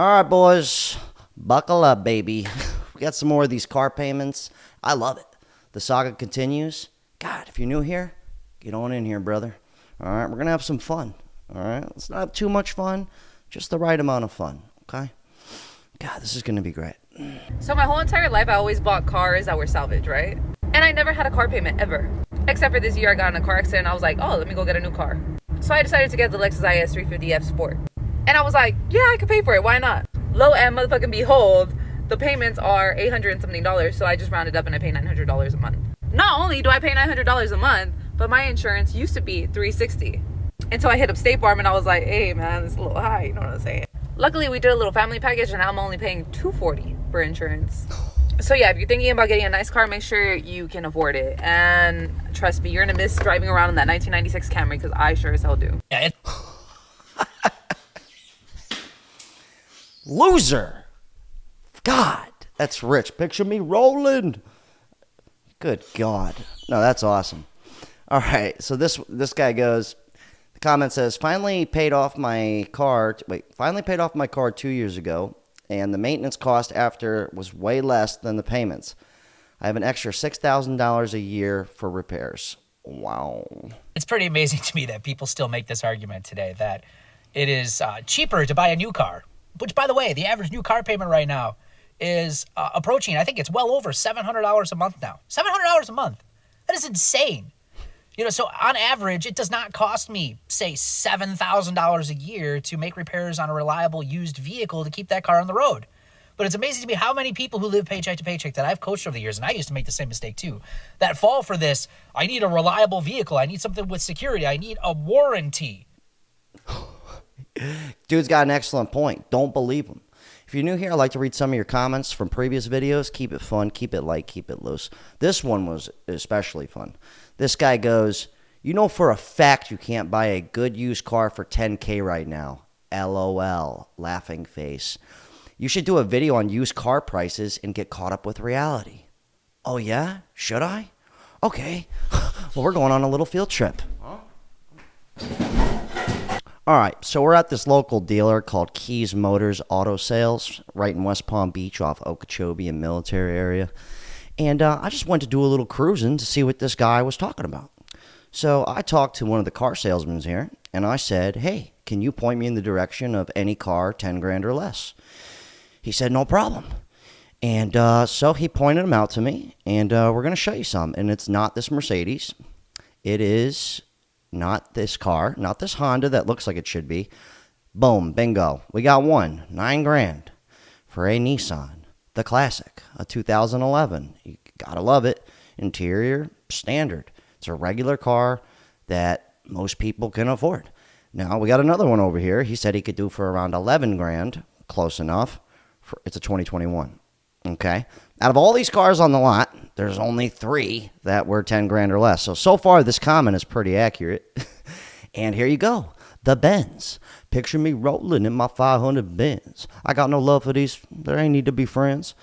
All right, boys, buckle up, baby. We got some more of these car payments. I love it. The saga continues. God, if you're new here, get on in here, brother. All right, we're going to have some fun. All right, let's not have too much fun, just the right amount of fun, okay? God, this is going to be great. So my whole entire life, I always bought cars that were salvage, right? And I never had a car payment, ever. Except for this year, I got in a car accident, and I was like, oh, let me go get a new car. So I decided to get the Lexus IS 350F Sport. And I was like, yeah, I could pay for it. Why not? Lo and motherfucking behold, the payments are $800 and something. So I just rounded up and I pay $900 a month. Not only do I pay $900 a month, but my insurance used to be $360. Until I hit up State Farm and I was like, hey man, it's a little high. You know what I'm saying? Luckily, we did a little family package and I'm only paying $240 for insurance. So yeah, if you're thinking about getting a nice car, make sure you can afford it. And trust me, you're gonna miss driving around in that 1996 Camry, because I sure as hell do. Yeah, Loser. God, that's rich. Picture me rolling. Good God. No, that's awesome. All right, so this guy goes, the comment says, finally paid off my car 2 years ago, and the maintenance cost after was way less than the payments. I have an extra $6,000 a year for repairs. Wow. it's pretty amazing to me that people still make this argument today that it is cheaper to buy a new car, which, by the way, the average new car payment right now is approaching, I think it's well over $700 a month now. $700 a month. That is insane. You know, so on average, it does not cost me, say, $7,000 a year to make repairs on a reliable used vehicle to keep that car on the road. But it's amazing to me how many people who live paycheck to paycheck that I've coached over the years, and I used to make the same mistake too, that fall for this, I need a reliable vehicle, I need something with security, I need a warranty. Dude's got an excellent point. Don't believe him. If you're new here, I'd like to read some of your comments from previous videos. Keep it fun, keep it light, keep it loose. This one was especially fun. This guy goes, you know for a fact you can't buy a good used car for $10K right now. LOL, laughing face. You should do a video on used car prices and get caught up with reality. Oh yeah? Should I? Okay. Well, we're going on a little field trip. All right, so we're at this local dealer called Keys Motors Auto Sales right in West Palm Beach off Okeechobee and Military area. And I just went to do a little cruising to see what this guy was talking about. So I talked to one of the car salesmen here, and I said, hey, can you point me in the direction of any car 10 grand or less? He said, no problem. And so he pointed them out to me, and we're going to show you some. And it's not this Mercedes. It is not this car, not this Honda that looks like it should be. Boom, bingo. We got one, 9 grand for a Nissan, the classic, a 2011. You gotta love it. Interior, standard. It's a regular car that most people can afford. Now, we got another one over here. He said he could do for around 11 grand, close enough. It's a 2021. Okay. Out of all these cars on the lot, there's only 3 that were 10 grand or less. So far, this comment is pretty accurate. And here you go. The Benz. Picture me rolling in my 500 Benz. I got no love for these. There ain't need to be friends.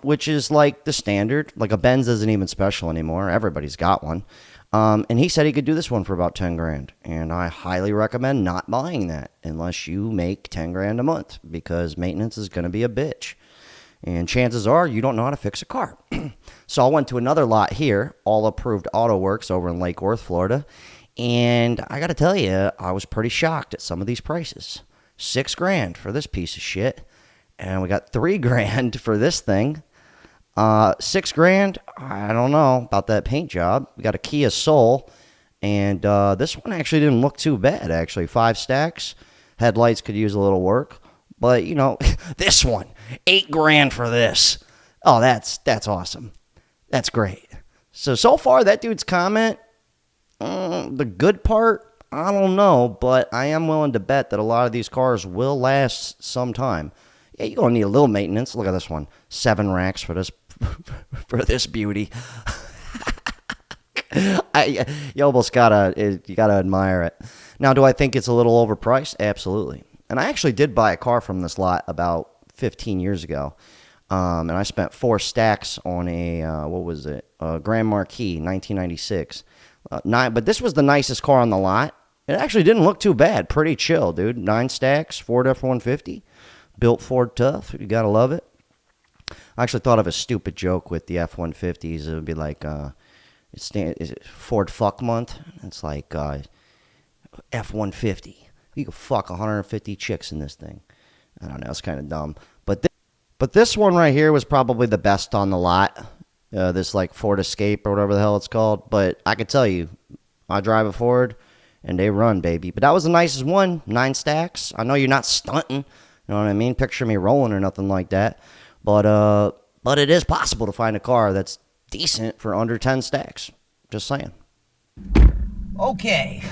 Which is like the standard. Like a Benz isn't even special anymore. Everybody's got one. And he said he could do this one for about 10 grand. And I highly recommend not buying that unless you make 10 grand a month, because maintenance is going to be a bitch. And chances are you don't know how to fix a car. So I went to another lot here, All Approved Auto Works over in Lake Worth, Florida. And I got to tell you, I was pretty shocked at some of these prices. 6 grand for this piece of shit. And we got 3 grand for this thing. 6 grand, I don't know about that paint job. We got a Kia Soul. And this one actually didn't look too bad, actually. 5 stacks. Headlights could use a little work. But, you know, this one, 8 grand for this. Oh, that's awesome. That's great. So far, that dude's comment, the good part, I don't know, but I am willing to bet that a lot of these cars will last some time. Yeah, you're going to need a little maintenance. Look at this one. 7 racks for this for this beauty. You almost gotta admire it. Now, do I think it's a little overpriced? Absolutely. And I actually did buy a car from this lot about 15 years ago. And I spent 4 stacks on a, a Grand Marquis, 1996. But this was the nicest car on the lot. It actually didn't look too bad. Pretty chill, dude. 9 stacks, Ford F-150. built Ford tough. You gotta love it. I actually thought of a stupid joke with the F-150s. It would be like, is it Ford Fuck Month? It's like F-150. You can fuck 150 chicks in this thing. I don't know. It's kind of dumb. But this one right here was probably the best on the lot. This like Ford Escape or whatever the hell it's called. But I could tell you, I drive a Ford, and they run, baby. But that was the nicest one. 9 stacks. I know you're not stunting. You know what I mean? Picture me rolling or nothing like that. But it is possible to find a car that's decent for under 10 stacks. Just saying. Okay.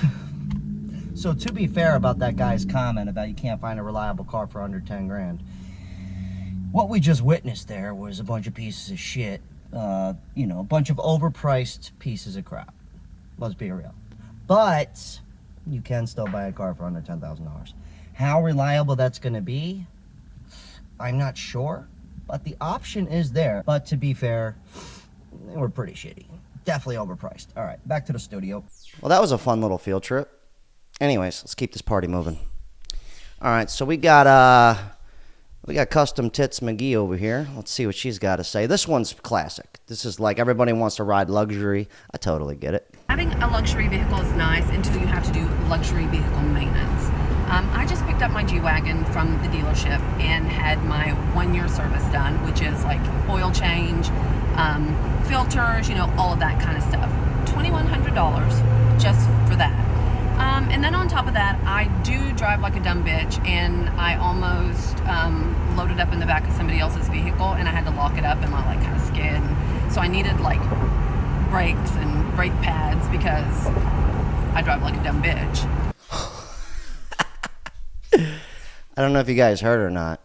So to be fair about that guy's comment about you can't find a reliable car for under 10 grand, what we just witnessed there was a bunch of pieces of shit. A bunch of overpriced pieces of crap. Let's be real. But you can still buy a car for under $10,000. How reliable that's going to be, I'm not sure. But the option is there. But to be fair, they were pretty shitty. Definitely overpriced. All right, back to the studio. Well, that was a fun little field trip. Anyways, let's keep this party moving. All right, so we got Custom Tits McGee over here. Let's see what she's got to say. This one's classic. This is like everybody wants to ride luxury. I totally get it. Having a luxury vehicle is nice until you have to do luxury vehicle maintenance. I just picked up my G-Wagon from the dealership and had my 1-year service done, which is like oil change, filters, all of that kind of stuff. $2,100 just for that. And then on top of that, I do drive like a dumb bitch, and I almost loaded up in the back of somebody else's vehicle, and I had to lock it up, and I kind of skid. So I needed like brakes and brake pads because I drive like a dumb bitch. I don't know if you guys heard or not,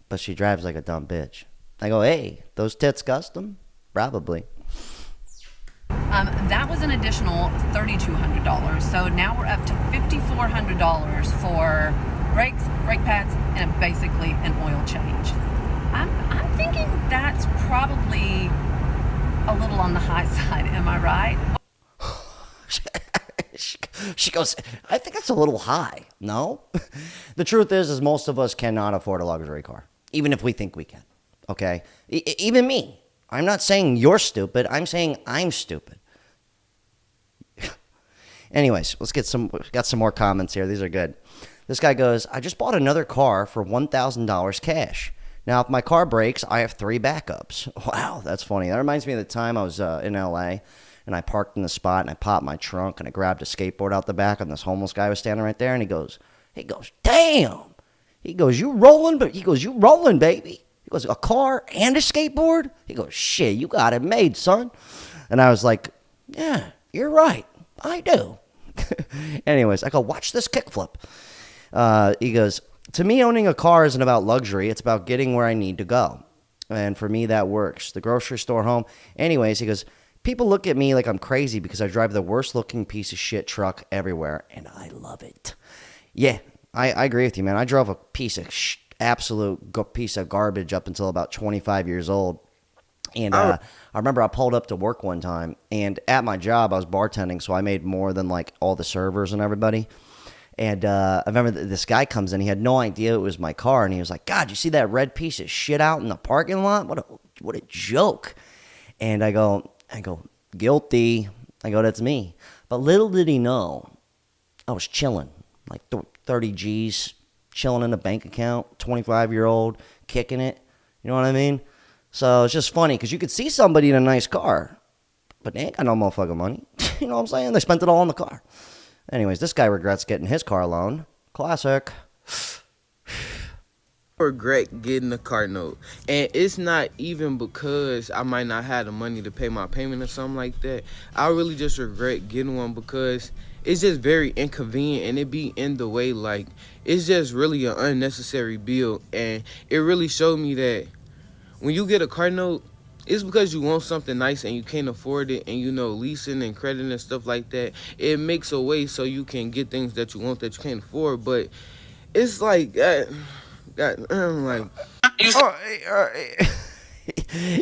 but she drives like a dumb bitch. I go, hey, those tits custom? Probably. That was an additional $3,200. So now we're up to $5,400 for brakes, brake pads, and basically an oil change. I'm thinking that's probably a little on the high side. Am I right? She goes, I think that's a little high. No? The truth is most of us cannot afford a luxury car, even if we think we can. Okay? Even me. I'm not saying you're stupid. I'm saying I'm stupid. Anyways, got some more comments here. These are good. This guy goes, I just bought another car for $1,000 cash. Now, if my car breaks, I have 3 backups. Wow, that's funny. That reminds me of the time I was in L.A., and I parked in the spot, and I popped my trunk, and I grabbed a skateboard out the back, and this homeless guy was standing right there, and he goes, damn. He goes, you rolling, baby. He goes, a car and a skateboard? He goes, shit, you got it made, son. And I was like, yeah, you're right. I do. Anyways, I go, watch this kickflip. He goes, to me, owning a car isn't about luxury. It's about getting where I need to go. And for me, that works. The grocery store, home. Anyways, he goes, people look at me like I'm crazy because I drive the worst looking piece of shit truck everywhere. And I love it. Yeah, I agree with you, man. I drove a absolute piece of garbage up until about 25 years old. And I remember I pulled up to work one time, and at my job, I was bartending, so I made more than like all the servers and everybody. And I remember this guy comes in. He had no idea it was my car, and he was like, God, you see that red piece of shit out in the parking lot? What a joke. And I go, guilty. I go, that's me. But little did he know, I was chilling, like 30 G's, chilling in a bank account, 25-year-old, kicking it. You know what I mean? So it's just funny because you could see somebody in a nice car, but they ain't got no motherfucking money. You know what I'm saying? They spent it all on the car. Anyways, this guy regrets getting his car loan. Classic. Regret getting a car note, and it's not even because I might not have the money to pay my payment or something like that. I really just regret getting one because it's just very inconvenient, and it be in the way. Like, it's just really an unnecessary bill, and it really showed me that when you get a car note, it's because you want something nice and you can't afford it, and leasing and credit and stuff like that, it makes a way so you can get things that you want that you can't afford. But it's like I'm like,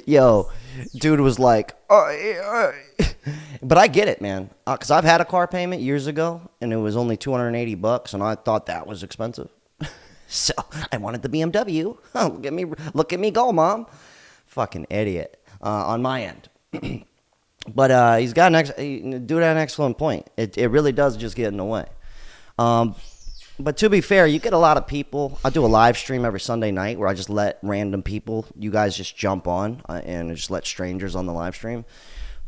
yo, dude was like, but I get it, man, because I've had a car payment years ago, and it was only $280, and I thought that was expensive. So I wanted the BMW. Oh, look at me go, Mom. Fucking idiot on my end. But he's got dude had an excellent point. It really does just get in the way. But to be fair, you get a lot of people. I do a live stream every Sunday night where I just let random people, you guys just jump on and just let strangers on the live stream.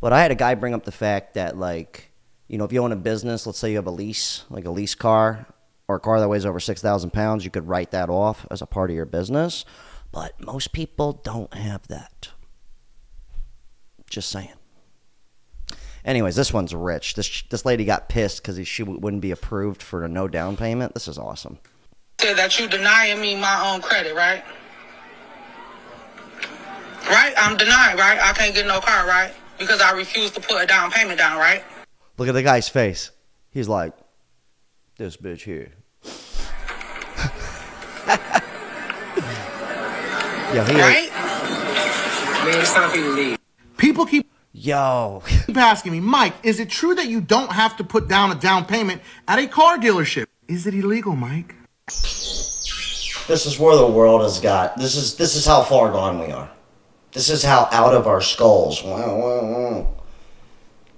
But I had a guy bring up the fact that, like, you know, if you own a business, let's say you have a lease, like a lease car or a car that weighs over 6,000 pounds, you could write that off as a part of your business. But most people don't have that. Just saying. Anyways, this one's rich. This lady got pissed because she wouldn't be approved for a no down payment. This is awesome. Said that you denying me my own credit, right? Right? I'm denied, right? I can't get no car, right? Because I refuse to put a down payment down, right? Look at the guy's face. He's like, this bitch here. Right? Man, it's time for you to leave. People keep asking me, Mike, is it true that you don't have to put down a down payment at a car dealership? Is it illegal, Mike? This is where the world has got. This is how far gone we are. This is how out of our skulls.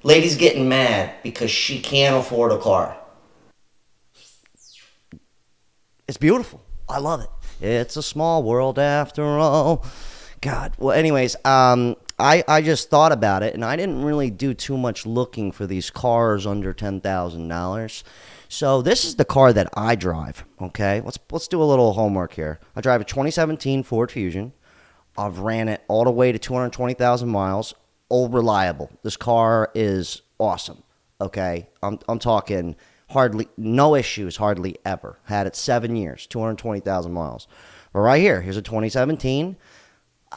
Lady's getting mad because she can't afford a car. It's beautiful. I love it. It's a small world after all. God. Well, anyways, I just thought about it, and I didn't really do too much looking for these cars under $10,000. So this is the car that I drive, okay? Let's do a little homework here. I drive a 2017 Ford Fusion. I've ran it all the way to 220,000 miles. All reliable. This car is awesome, okay? I'm talking no issues, hardly ever. Had it 7 years, 220,000 miles. But right here, here's a 2017.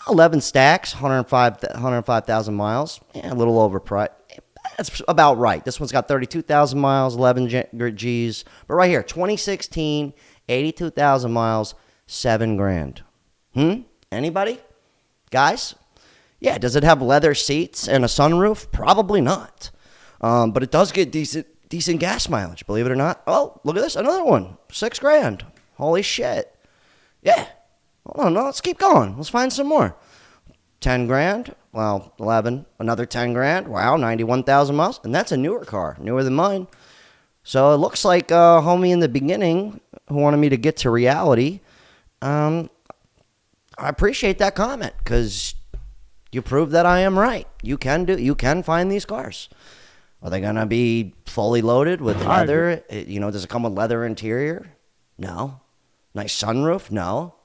11 stacks, 105,000 miles. Yeah, a little overpriced. That's about right. This one's got 32,000 miles, 11 Gs. But right here, 2016, 82,000 miles, $7,000. Anybody? Guys? Yeah, does it have leather seats and a sunroof? Probably not. But it does get decent gas mileage, believe it or not. Oh, look at this, another one, $6,000. Holy shit. Yeah. Hold on, no, let's keep going. Let's find some more. $10,000. Well, 11. Another $10,000. Wow, 91,000 miles. And that's a newer car, newer than mine. So it looks like homie in the beginning who wanted me to get to reality. I appreciate that comment because you proved that I am right. You can find these cars. Are they gonna be fully loaded with leather? You know, does it come with leather interior? No. Nice sunroof? No.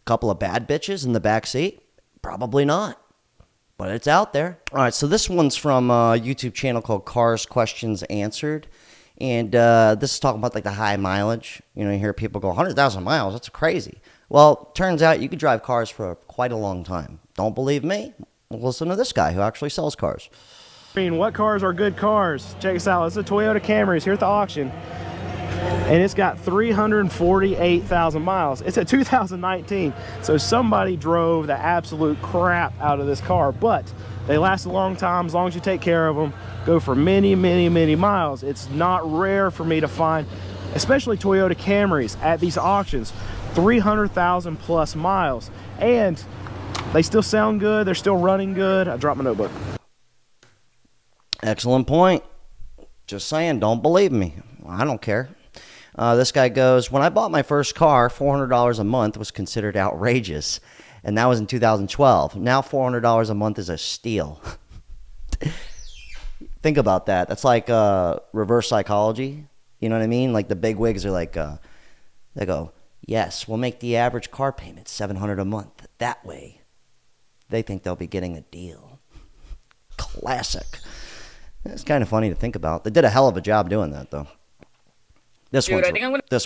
Couple of bad bitches in the back seat? Probably not. But it's out there. All right, so this one's from a YouTube channel called Cars Questions Answered. And this is talking about like the high mileage. You know, you hear people go 100,000 miles. That's crazy. Well, turns out you could drive cars for quite a long time. Don't believe me? Well, listen to this guy who actually sells cars. I mean, what cars are good cars? Check this out. It's a Toyota Camry. It's here at the auction. And it's got 348,000 miles. It's a 2019. So somebody drove the absolute crap out of this car, but they last a long time as long as you take care of them, go for many, many, many miles. It's not rare for me to find, especially Toyota Camrys at these auctions, 300,000 plus miles. And they still sound good. They're still running good. I dropped my notebook. Excellent point. Just saying, don't believe me. I don't care. This guy goes, when I bought my first car, $400 a month was considered outrageous. And that was in 2012. Now $400 a month is a steal. Think about that. That's like reverse psychology. You know what I mean? Like the big wigs are like, they go, yes, we'll make the average car payment $700 a month. That way, they think they'll be getting a deal. Classic. It's kind of funny to think about. They did a hell of a job doing that, though. This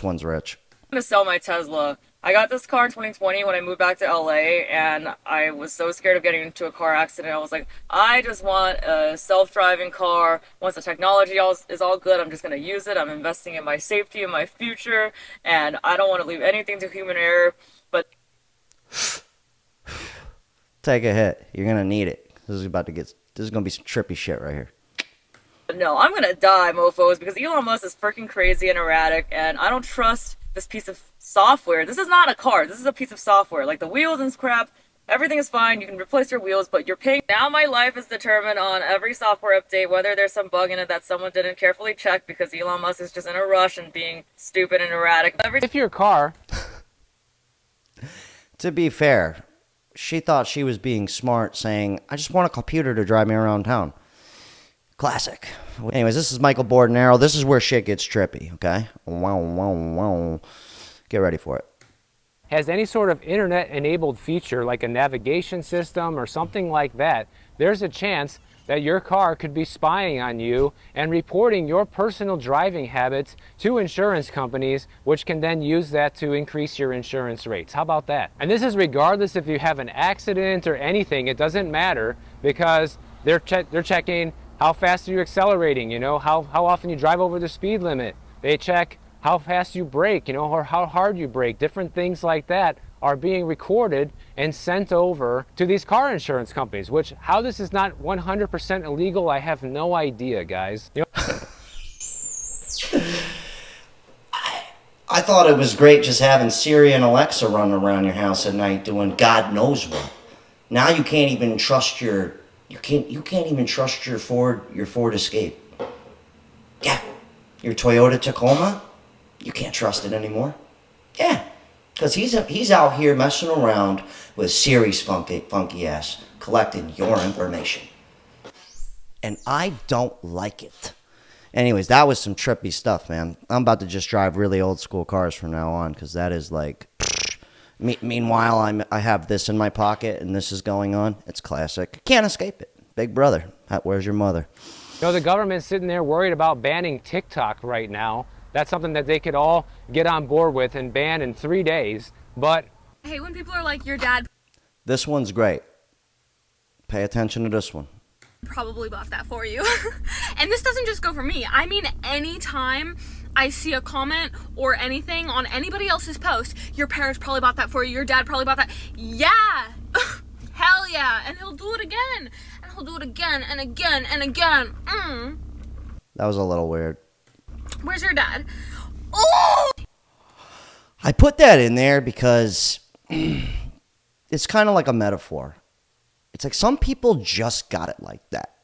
one's rich. I'm going to sell my Tesla. I got this car in 2020 when I moved back to LA, and I was so scared of getting into a car accident. I was like, I just want a self-driving car. Once the technology is all good, I'm just going to use it. I'm investing in my safety and my future, and I don't want to leave anything to human error. But take a hit. You're going to need it. This is going to be some trippy shit right here. No, I'm going to die, mofos, because Elon Musk is freaking crazy and erratic, and I don't trust this piece of software. This is not a car. This is a piece of software. Like, the wheels and crap, everything is fine. You can replace your wheels, but you're paying. Now my life is determined on every software update, whether there's some bug in it that someone didn't carefully check because Elon Musk is just in a rush and being stupid and erratic. If your car... To be fair, she thought she was being smart, saying, I just want a computer to drive me around town. Classic. Anyways, this is Michael Bordenaro. This is where shit gets trippy, okay? Wow, wow, wow. Get ready for it. has any sort of internet-enabled feature like a navigation system or something like that, there's a chance that your car could be spying on you and reporting your personal driving habits to insurance companies, which can then use that to increase your insurance rates. How about that? And this is regardless if you have an accident or anything. It doesn't matter, because they're checking how fast are you accelerating, you know, how often you drive over the speed limit. They check how fast you brake, you know, or how hard you brake. Different things like that are being recorded and sent over to these car insurance companies, which, how this is not 100% illegal, I have no idea, guys. You know? I thought it was great just having Siri and Alexa running around your house at night doing God knows what. Now you can't even trust your Ford Escape. Yeah, your Toyota Tacoma, you can't trust it anymore. Yeah. Because he's out here messing around with Siri's funky ass, collecting your information. And I don't like it. Anyways, that was some trippy stuff, man. I'm about to just drive really old school cars from now on, because that is like... Meanwhile, I have this in my pocket, and this is going on. It's classic. Can't escape it. Big brother. Where's your mother? You know, the government's sitting there worried about banning TikTok right now. That's something that they could all get on board with and ban in 3 days, but... I hate when people are like, your dad This one's great. Pay attention to this one. probably bought that for you. And this doesn't just go for me. I mean, anytime I see a comment or anything on anybody else's post, your parents probably bought that for you, your dad probably bought that. Yeah! Hell yeah! And he'll do it again. And he'll do it again and again and again. That was a little weird. Where's your dad? Oh! I put that in there because it's kind of like a metaphor. It's like some people just got it like that,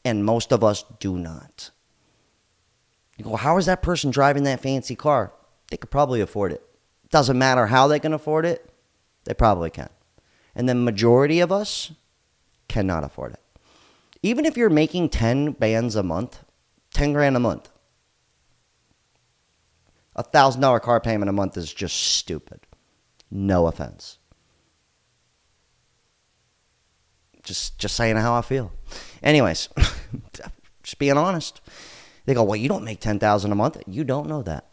and most of us do not. You go, how is that person driving that fancy car? They could probably afford it. Doesn't matter how they can afford it, they probably can. And the majority of us cannot afford it. Even if you're making 10 bands a month, 10 grand a month, $1,000 car payment a month is just stupid. No offense. Just saying how I feel. Anyways, just being honest. They go, well, you don't make $10,000 a month. You don't know that.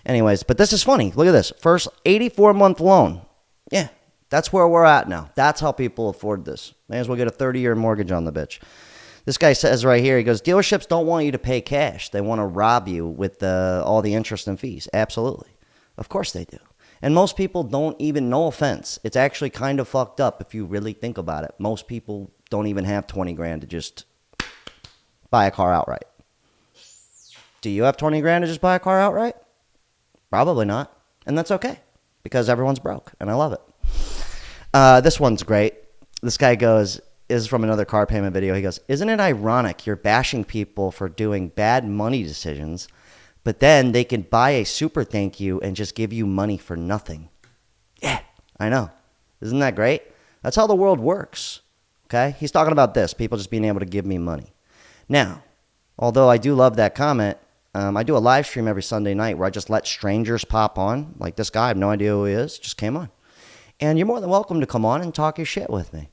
Anyways, but this is funny. Look at this. First 84-month loan. Yeah, that's where we're at now. That's how people afford this. May as well get a 30-year mortgage on the bitch. This guy says right here, he goes, dealerships don't want you to pay cash. They want to rob you with all the interest and fees. Absolutely. Of course they do. And most people don't even, no offense, it's actually kind of fucked up if you really think about it. Most people don't even have 20 grand to just buy a car outright. Do you have 20 grand to just buy a car outright? Probably not. And that's okay, because everyone's broke, and I love it. This one's great. This guy goes, is from another car payment video. He goes, isn't it ironic you're bashing people for doing bad money decisions, but then they can buy a super thank you and just give you money for nothing? Yeah, I know. Isn't that great? That's how the world works. Okay? He's talking about this, people just being able to give me money. Now, although I do love that comment, I do a live stream every Sunday night where I just let strangers pop on. Like this guy, I have no idea who he is, just came on. And you're more than welcome to come on and talk your shit with me.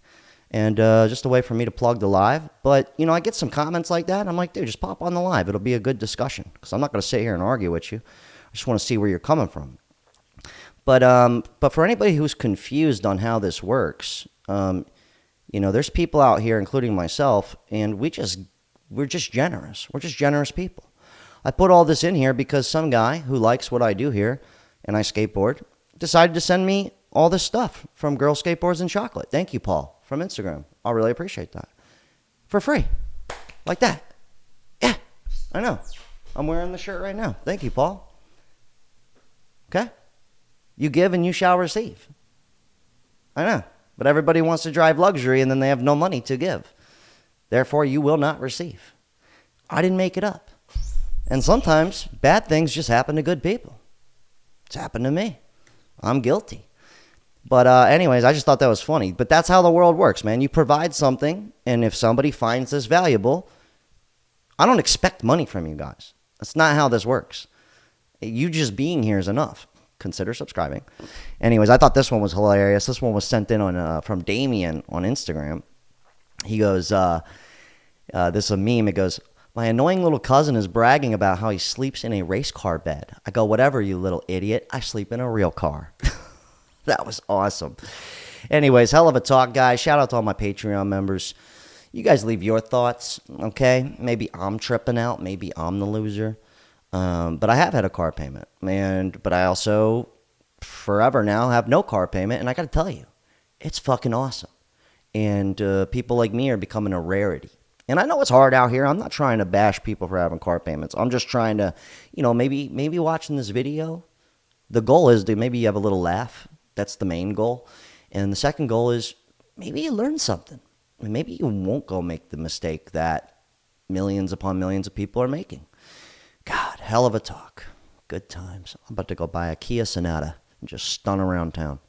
And just a way for me to plug the live. But, you know, I get some comments like that. And I'm like, dude, just pop on the live. It'll be a good discussion. Because I'm not going to sit here and argue with you. I just want to see where you're coming from. But for anybody who's confused on how this works, you know, there's people out here, including myself, and we're just generous. We're just generous people. I put all this in here because some guy who likes what I do here, and I skateboard, decided to send me all this stuff from Girl Skateboards and Chocolate. Thank you, Paul, from Instagram. I'll really appreciate that. For free. Like that. Yeah, I know. I'm wearing the shirt right now. Thank you, Paul. Okay? You give and you shall receive. I know. But everybody wants to drive luxury and then they have no money to give. Therefore, you will not receive. I didn't make it up. And sometimes bad things just happen to good people. It's happened to me. I'm guilty. But anyways, I just thought that was funny. But that's how the world works, man. You provide something, and if somebody finds this valuable, I don't expect money from you guys. That's not how this works. You just being here is enough. Consider subscribing. Anyways, I thought this one was hilarious. This one was sent in on from Damien on Instagram. He goes, this is a meme. It goes, my annoying little cousin is bragging about how he sleeps in a race car bed. I go, whatever, you little idiot. I sleep in a real car. That was awesome. Anyways, hell of a talk, guys. Shout out to all my Patreon members. You guys leave your thoughts, okay? Maybe I'm tripping out. Maybe I'm the loser. But I have had a car payment. But I also, forever now, have no car payment. And I got to tell you, it's fucking awesome. And people like me are becoming a rarity. And I know it's hard out here. I'm not trying to bash people for having car payments. I'm just trying to, maybe watching this video, the goal is to maybe you have a little laugh. That's the main goal. And the second goal is maybe you learn something. Maybe you won't go make the mistake that millions upon millions of people are making. God, hell of a talk. Good times. I'm about to go buy a Kia Sonata and just stun around town.